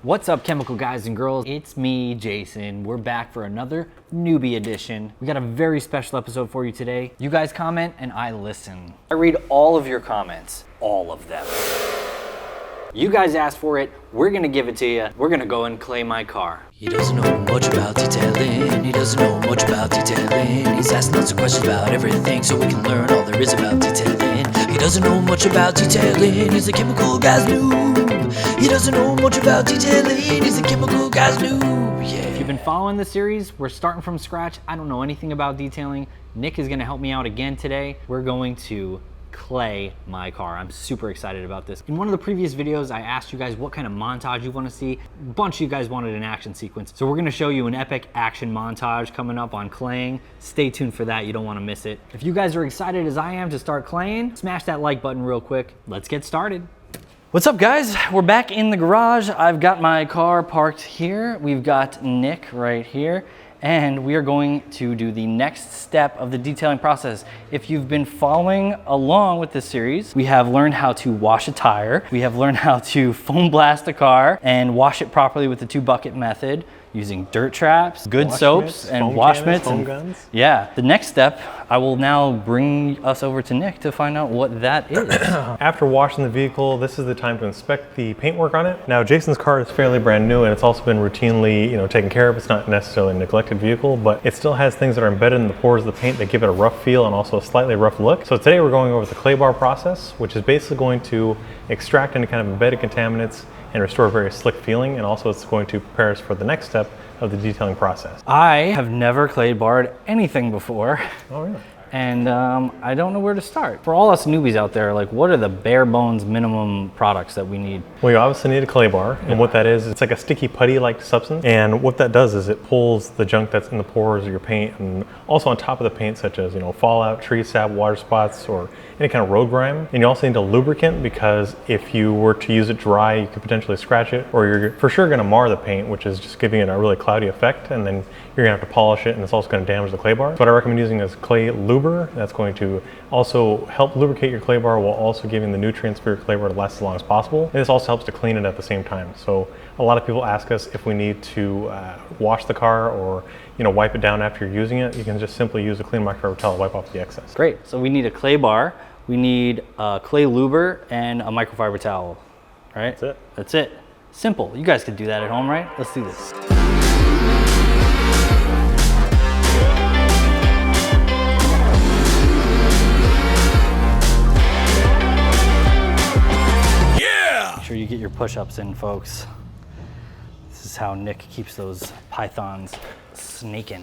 What's up, chemical guys and girls? It's me, Jason. We're back for another newbie edition. We got a very special episode for you today. You guys comment and I listen. I read all of your comments, all of them. You guys asked for it, we're gonna give it to you. We're gonna go and clay my car. He doesn't know much about detailing. He doesn't know much about detailing. He's asking lots of questions about everything so we can learn all there is about detailing. He doesn't know much about detailing. He's a chemical guy's noob. He doesn't know much about detailing. He's a chemical guy's noob. Yeah. If you've been following the series, we're starting from scratch. I don't know anything about detailing. Nick is gonna help me out again today. We're going to clay my car. I'm super excited about this. In one of the previous videos, I asked you guys what kind of montage you want to see. A bunch of you guys wanted an action sequence. So we're gonna show you an epic action montage coming up on claying. Stay tuned for that, you don't wanna miss it. If you guys are excited as I am to start claying, smash that like button real quick. Let's get started. What's up, guys? We're back in the garage. I've got my car parked here. We've got Nick right here. And we are going to do the next step of the detailing process. If you've been following along with this series, we have learned how to wash a tire. We have learned how to foam blast a car and wash it properly with the 2-bucket method using dirt traps, good soaps, and wash mitts, foam guns. Yeah. The next step, I will now bring us over to Nick to find out what that is. After washing the vehicle, this is the time to inspect the paintwork on it. Now, Jason's car is fairly brand new and it's also been routinely, taken care of. It's not necessarily a neglected vehicle, but it still has things that are embedded in the pores of the paint that give it a rough feel and also a slightly rough look. So today we're going over the clay bar process, which is basically going to extract any kind of embedded contaminants and restore a very slick feeling, and also it's going to prepare us for the next step of the detailing process. I have never clay barred anything before. Oh, really? And I don't know where to start. For all us newbies out there, like, what are the bare bones minimum products that we need? Well, you obviously need a clay bar, and what that is, it's like a sticky putty-like substance, and what that does is it pulls the junk that's in the pores of your paint, and also on top of the paint, such as fallout, tree sap, water spots, or any kind of road grime. And you also need a lubricant, because if you were to use it dry, you could potentially scratch it, or you're for sure going to mar the paint, which is just giving it a really cloudy effect, and then you're going to have to polish it, and it's also going to damage the clay bar. So what I recommend using is clay lubricant. That's going to also help lubricate your clay bar while also giving the nutrients for your clay bar to last as long as possible. And this also helps to clean it at the same time. So a lot of people ask us if we need to wash the car or wipe it down after you're using it. You can just simply use a clean microfiber towel to wipe off the excess. Great. So we need a clay bar, we need a clay luber, and a microfiber towel. All right? That's it. That's it. Simple. You guys could do that at home, right? Let's do this. Make sure you get your push-ups in, folks. This is how Nick keeps those pythons snaking.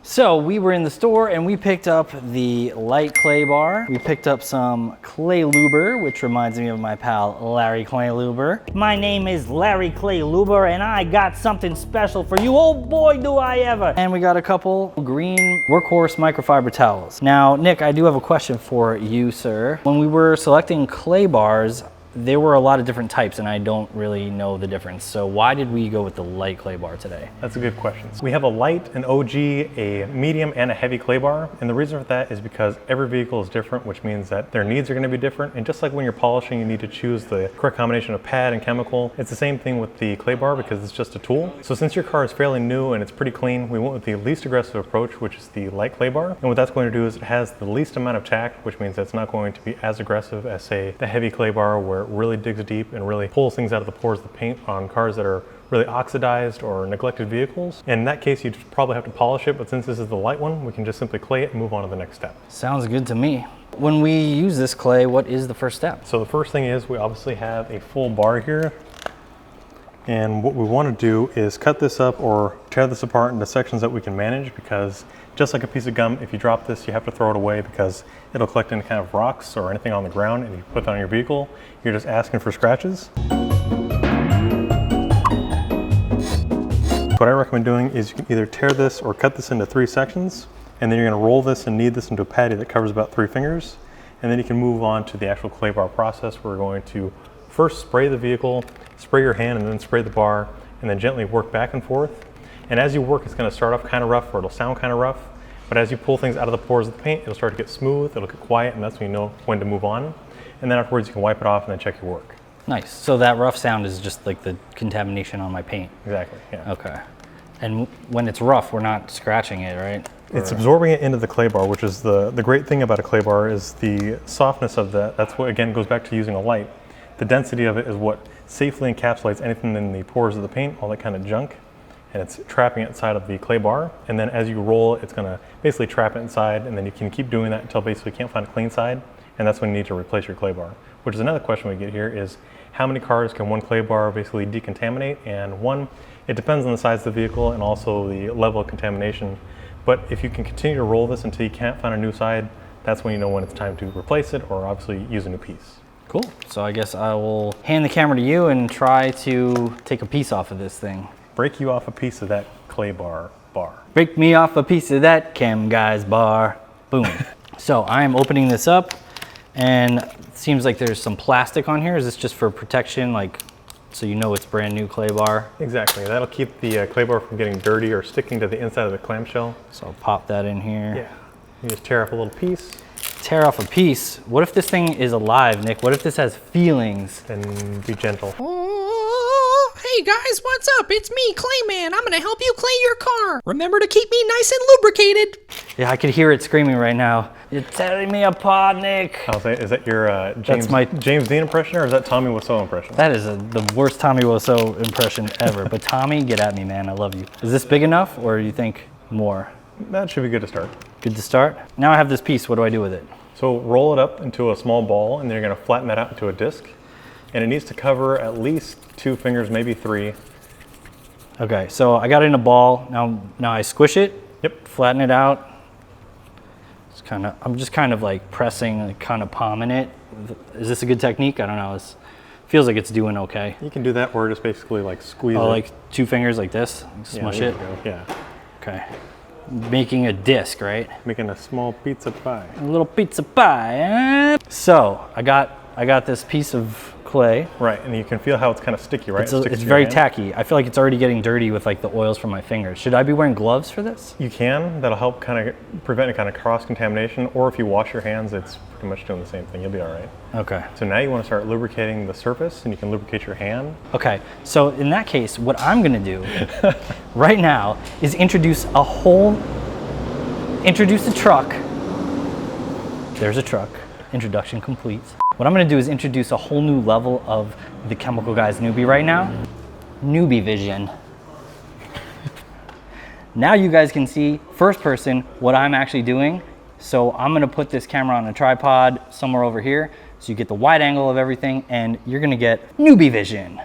So we were in the store and we picked up the light clay bar. We picked up some clay luber, which reminds me of my pal Larry Clay Luber. My name is Larry Clay Luber and I got something special for you. Oh boy, do I ever. And we got a couple green workhorse microfiber towels. Now, Nick, I do have a question for you, sir. When we were selecting clay bars, there were a lot of different types and I don't really know the difference. So why did we go with the light clay bar today? That's a good question. We have a light, an OG, a medium, and a heavy clay bar. And the reason for that is because every vehicle is different, which means that their needs are going to be different. And just like when you're polishing, you need to choose the correct combination of pad and chemical. It's the same thing with the clay bar because it's just a tool. So since your car is fairly new and it's pretty clean, we went with the least aggressive approach, which is the light clay bar. And what that's going to do is it has the least amount of tack, which means that it's not going to be as aggressive as, say, the heavy clay bar, where really digs deep and really pulls things out of the pores of the paint on cars that are really oxidized or neglected vehicles. And in that case, you'd probably have to polish it, but since this is the light one, we can just simply clay it and move on to the next step. Sounds good to me. When we use this clay, what is the first step? So the first thing is we obviously have a full bar here. And what we want to do is cut this up or tear this apart into sections that we can manage, because just like a piece of gum, if you drop this, you have to throw it away because it'll collect any kind of rocks or anything on the ground, and you put that on your vehicle, you're just asking for scratches. What I recommend doing is you can either tear this or cut this into 3 sections, and then you're going to roll this and knead this into a patty that covers about 3 fingers, and then you can move on to the actual clay bar process. We're going to first spray the vehicle, spray your hand, and then spray the bar, and then gently work back and forth. And as you work, it's going to start off kind of rough, or it'll sound kind of rough, but as you pull things out of the pores of the paint, it'll start to get smooth, it'll get quiet, and that's when you know when to move on. And then afterwards you can wipe it off and then check your work. Nice. So that rough sound is just like the contamination on my paint. Exactly, yeah. Okay. And when it's rough, we're not scratching it, right? It's absorbing it into the clay bar, which is the great thing about a clay bar is the softness of that. That's what, again, goes back to using a light. The density of it is what safely encapsulates anything in the pores of the paint, all that kind of junk, and it's trapping it inside of the clay bar. And then as you roll it, it's gonna basically trap it inside, and then you can keep doing that until basically you can't find a clean side, and that's when you need to replace your clay bar. Which is another question we get here is, how many cars can one clay bar basically decontaminate? And one, it depends on the size of the vehicle and also the level of contamination. But if you can continue to roll this until you can't find a new side, that's when you know when it's time to replace it or obviously use a new piece. Cool. So I guess I will hand the camera to you and try to take a piece off of this thing. Break you off a piece of that clay bar. Break me off a piece of that chem guy's bar. Boom. So I am opening this up, and it seems like there's some plastic on here. Is this just for protection, like so you know it's brand new clay bar? Exactly. That'll keep the clay bar from getting dirty or sticking to the inside of the clamshell. So I'll pop that in here. Yeah. You just tear off a little piece. Tear off a piece. What if this thing is alive, Nick? What if this has feelings? Then be gentle. Oh, hey guys, what's up? It's me, Clayman. I'm gonna help you clay your car. Remember to keep me nice and lubricated. Yeah, I could hear it screaming right now. You're tearing me apart, Nick. I'll say, is that your James Dean impression, or is that Tommy Wiseau impression? That is the worst Tommy Wiseau impression ever. But Tommy, get at me, man. I love you. Is this big enough, or do you think more? That should be good to start. Good to start. Now I have this piece. What do I do with it? So roll it up into a small ball, and then you're going to flatten that out into a disc. And it needs to cover at least 2 fingers, maybe 3. Okay, so I got it in a ball. Now I squish it. Yep. Flatten it out. I'm just kind of like pressing, like kind of palming it. Is this a good technique? I don't know. It feels like it's doing okay. You can do that, or just basically like squeeze it. Like 2 fingers like this, smush it. Yeah. Okay. Making a disc, right? Making a small pizza pie. A little pizza pie. So I got this piece of clay. Right, and you can feel how it's kind of sticky, right? It's very tacky. I feel like it's already getting dirty with like the oils from my fingers. Should I be wearing gloves for this? You can. That'll help kind of prevent any kind of cross-contamination, or if you wash your hands, it's pretty much doing the same thing. You'll be all right. Okay. So now you want to start lubricating the surface, and you can lubricate your hand. Okay, so in that case, what I'm gonna do right now is introduce a truck. There's a truck. Introduction complete. What I'm gonna do is introduce a whole new level of the Chemical Guys Newbie right now. Newbie vision. Now you guys can see first person what I'm actually doing. So I'm gonna put this camera on a tripod somewhere over here so you get the wide angle of everything, and you're gonna get newbie vision.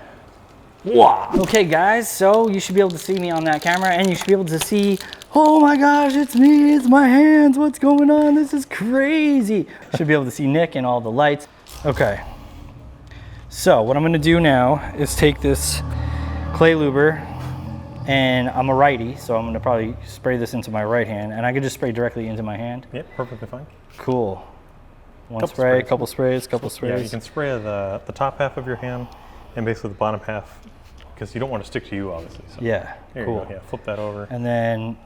Wow. Okay guys, so you should be able to see me on that camera, and you should be able to see, oh my gosh, it's me, it's my hands, what's going on? This is crazy. Should be able to see Nick and all the lights. Okay, so what I'm gonna do now is take this clay luber, and I'm a righty, so I'm gonna probably spray this into my right hand, and I can just spray directly into my hand. Yep, perfectly fine. Couple sprays. Yeah, you can spray the top half of your hand and basically the bottom half, because you don't want to stick to you, obviously. So Yeah, there cool. you go. Yeah, flip that over. And then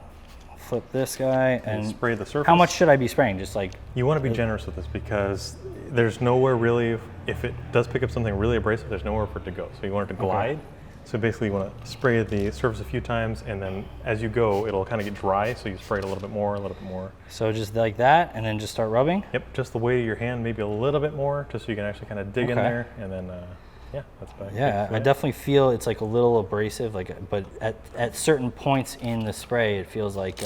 flip this guy and spray the surface. How much should I be spraying? Just like... You want to be generous with this, because there's nowhere really, if it does pick up something really abrasive, there's nowhere for it to go. So you want it to glide. Okay. So basically you want to spray the surface a few times, and then as you go, it'll kind of get dry, so you spray it a little bit more, a little bit more. So just like that, and then just start rubbing? Yep, just the weight of your hand, maybe a little bit more, just so you can actually kind of dig in there, and then, yeah, that's about it. Yeah, I definitely feel it's like a little abrasive, but at certain points in the spray, it feels like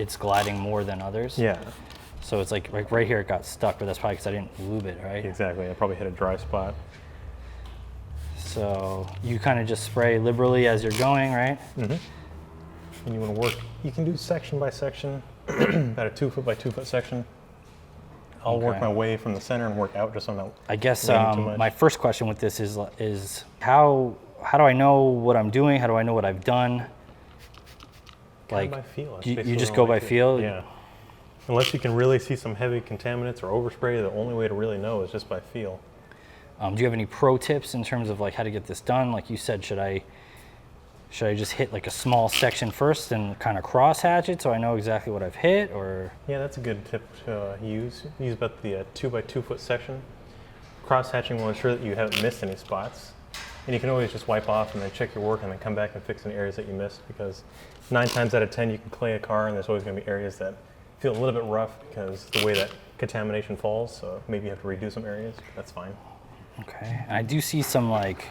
it's gliding more than others. Yeah. So it's like right here it got stuck, but that's probably because I didn't lube it, right? Exactly, I probably hit a dry spot. So you kind of just spray liberally as you're going, right? Mm-hmm. And you want to work, you can do section by section, about a 2 foot by 2 foot section. I'll work my way from the center and work out just on that. I guess my first question with this is how do I know what I'm doing? How do I know what I've done? Like by feel. You just go by feel? Yeah. Unless you can really see some heavy contaminants or overspray, the only way to really know is just by feel. Do you have any pro tips in terms of like how to get this done? Like you said, should I just hit like a small section first and kind of cross hatch it so I know exactly what I've hit, or? Yeah, that's a good tip to use. Use about the 2 by 2 foot section. cross-hatching will ensure that you haven't missed any spots. And you can always just wipe off and then check your work and then come back and fix any areas that you missed, because 9 times out of 10 you can clay a car and there's always going to be areas that feel a little bit rough because the way that contamination falls, so maybe you have to redo some areas, but that's fine. Okay, and I do see some like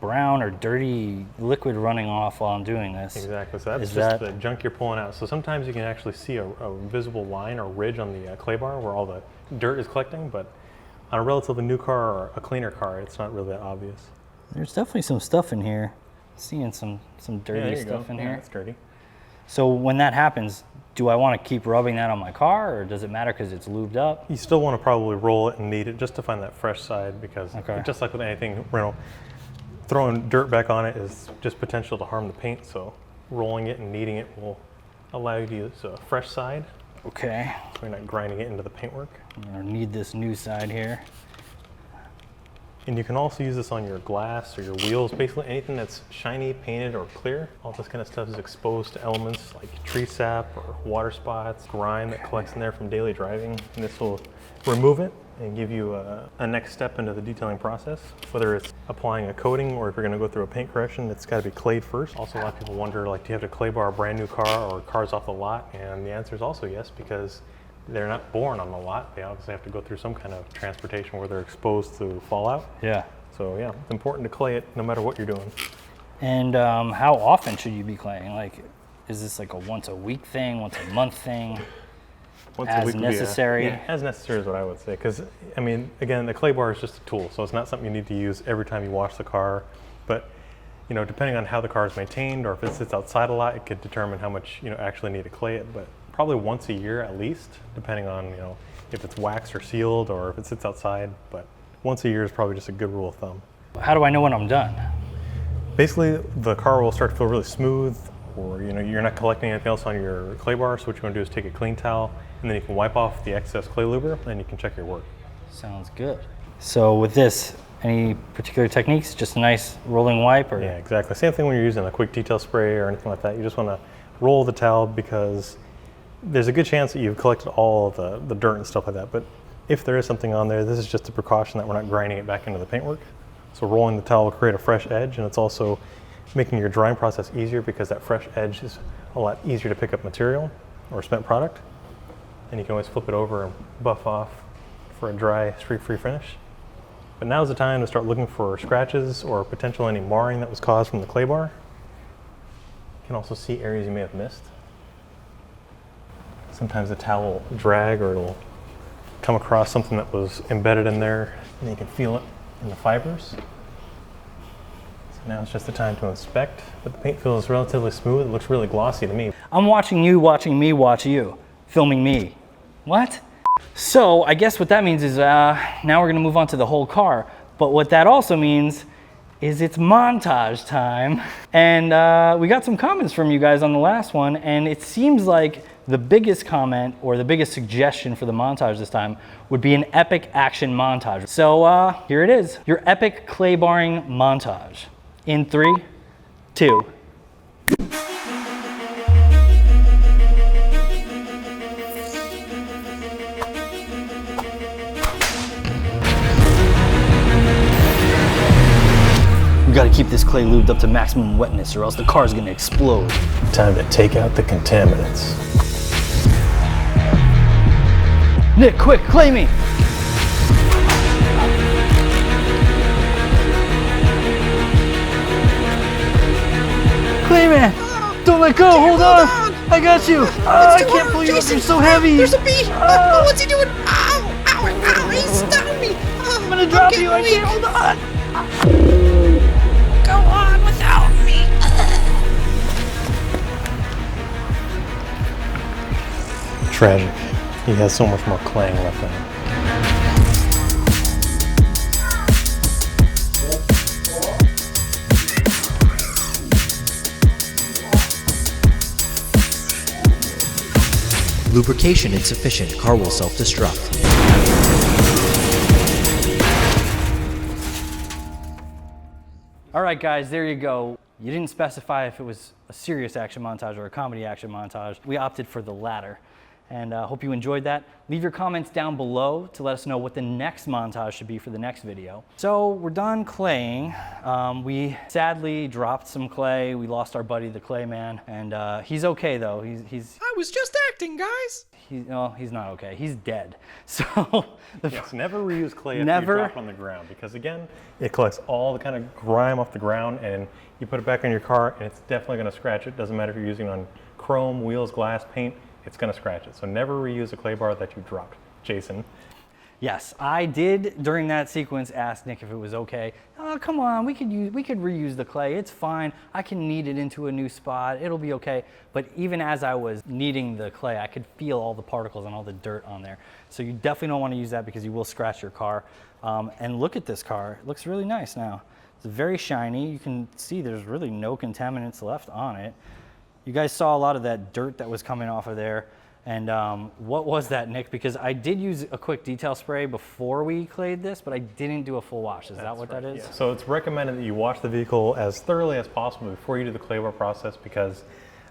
brown or dirty liquid running off while I'm doing this. Exactly, so that's just the junk you're pulling out. So sometimes you can actually see a visible line or ridge on the clay bar where all the dirt is collecting, but on a relatively new car or a cleaner car, it's not really that obvious. There's definitely some stuff in here. Seeing some dirty stuff in here. It's dirty. So when that happens, do I want to keep rubbing that on my car, or does it matter because it's lubed up? You still want to probably roll it and knead it just to find that fresh side, because just like with anything, throwing dirt back on it is just potential to harm the paint. So rolling it and kneading it will allow you to use a fresh side. Okay. So you're not grinding it into the paintwork. I'm gonna knead this new side here. And you can also use this on your glass or your wheels, basically anything that's shiny, painted, or clear. All this kind of stuff is exposed to elements like tree sap or water spots, grime that collects in there from daily driving. And this will remove it and give you a next step into the detailing process. Whether it's applying a coating or if you're gonna go through a paint correction, it's gotta be clayed first. Also, a lot of people wonder, like, do you have to clay bar a brand new car or cars off the lot? And the answer is also yes, because they're not born on the lot. They obviously have to go through some kind of transportation where they're exposed to fallout. Yeah. So yeah, it's important to clay it no matter what you're doing. And how often should you be claying? Like, is this like a once a week thing, once a month thing? Once as a week necessary? As necessary is what I would say. Because, I mean, again, the clay bar is just a tool. So it's not something you need to use every time you wash the car. But, you know, depending on how the car is maintained or if it sits outside a lot, it could determine how much, you know, actually need to clay it. But probably once a year at least, depending on, you know, if it's waxed or sealed or if it sits outside. But once a year is probably just a good rule of thumb. How do I know when I'm done? Basically, the car will start to feel really smooth, or, you know, you're not collecting anything else on your clay bar. So what you want to do is take a clean towel and then you can wipe off the excess clay luber and you can check your work. Sounds good. So with this, any particular techniques? Just a nice rolling wipe? Or? Yeah, exactly. Same thing when you're using a quick detail spray or anything like that. You just want to roll the towel, because there's a good chance that you've collected all of the dirt and stuff like that. But if there is something on there, this is just a precaution that we're not grinding it back into the paintwork. So rolling the towel will create a fresh edge, and it's also making your drying process easier because that fresh edge is a lot easier to pick up material or spent product. And you can always flip it over and buff off for a dry, streak-free finish. But now's the time to start looking for scratches or potential any marring that was caused from the clay bar. You can also see areas you may have missed. Sometimes the towel will drag or it'll come across something that was embedded in there, and you can feel it in the fibers. So now it's just the time to inspect, but the paint feels relatively smooth. It looks really glossy to me. I'm watching you watching me watch you, filming me. What? So I guess what that means is now we're gonna move on to the whole car. But what that also means is it's montage time. And we got some comments from you guys on the last one, and it seems like the biggest comment or the biggest suggestion for the montage this time would be an epic action montage. So here it is, your epic clay barring montage. In 3, 2. We gotta keep this clay lubed up to maximum wetness or else the car's gonna explode. Time to take out the contaminants. Nick, quick, clay me! Clay man! Don't let go, hold on! I got you! I can't pull you up, you're so heavy! There's a bee! Oh, what's he doing? Ow! Ow! Ow! He stung me! Oh, I'm gonna drop you, I can't hold on! Go on without me! Tragic. He has so much more claying left in him. Lubrication insufficient, car will self-destruct. All right, guys, there you go. You didn't specify if it was a serious action montage or a comedy action montage. We opted for the latter. And hope you enjoyed that. Leave your comments down below to let us know what the next montage should be for the next video. So we're done claying. We sadly dropped some clay. We lost our buddy, the clay man, and he's okay though. He's I was just acting, guys. no, he's not okay. He's dead. So Yes, never reuse clay after Never. you drop it on the ground, because again, it collects all the kind of grime off the ground, and you put it back in your car and it's definitely going to scratch it. Doesn't matter if you're using it on chrome, wheels, glass, paint, it's going to scratch it. So never reuse a clay bar that you dropped. Jason. Yes, I did during that sequence ask Nick if it was okay. Oh, come on, we could reuse the clay. It's fine. I can knead it into a new spot. It'll be okay. But even as I was kneading the clay, I could feel all the particles and all the dirt on there. So you definitely don't want to use that because you will scratch your car. And look at this car. It looks really nice now. It's very shiny. You can see there's really no contaminants left on it. You guys saw a lot of that dirt that was coming off of there. And what was that, Nick? Because I did use a quick detail spray before we clayed this, but I didn't do a full wash. Is that what that is? Yeah. So it's recommended that you wash the vehicle as thoroughly as possible before you do the clay bar process, because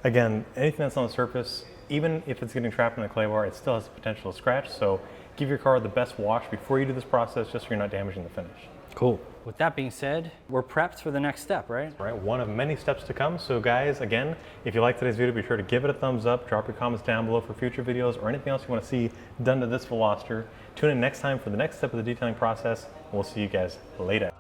again, anything that's on the surface, even if it's getting trapped in a clay bar, it still has the potential to scratch. So give your car the best wash before you do this process, just so you're not damaging the finish. Cool. With that being said, we're prepped for the next step, right? Right, one of many steps to come. So guys, again, if you like today's video, be sure to give it a thumbs up, drop your comments down below for future videos or anything else you want to see done to this Veloster. Tune in next time for the next step of the detailing process, and we'll see you guys later.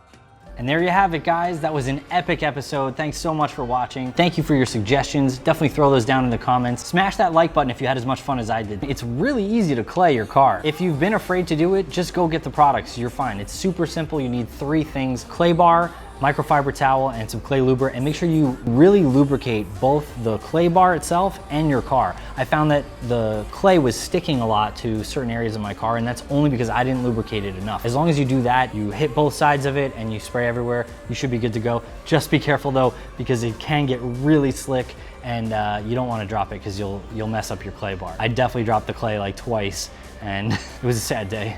And there you have it, guys. That was an epic episode. Thanks so much for watching. Thank you for your suggestions. Definitely throw those down in the comments. Smash that like button if you had as much fun as I did. It's really easy to clay your car. If you've been afraid to do it, just go get the products. You're fine. It's super simple. You need 3 things: clay bar, microfiber towel, and some clay lubricant. And make sure you really lubricate both the clay bar itself and your car. I found that the clay was sticking a lot to certain areas of my car, and that's only because I didn't lubricate it enough. As long as you do that, you hit both sides of it and you spray everywhere, you should be good to go. Just be careful though, because it can get really slick, and you don't want to drop it because you'll mess up your clay bar. I definitely dropped the clay like twice, and it was a sad day.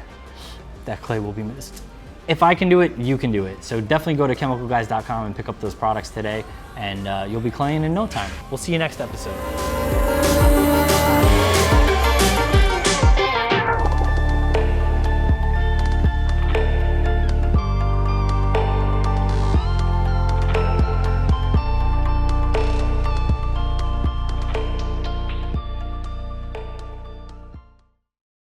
That clay will be missed. If I can do it, you can do it. So definitely go to chemicalguys.com and pick up those products today, and you'll be claying in no time. We'll see you next episode.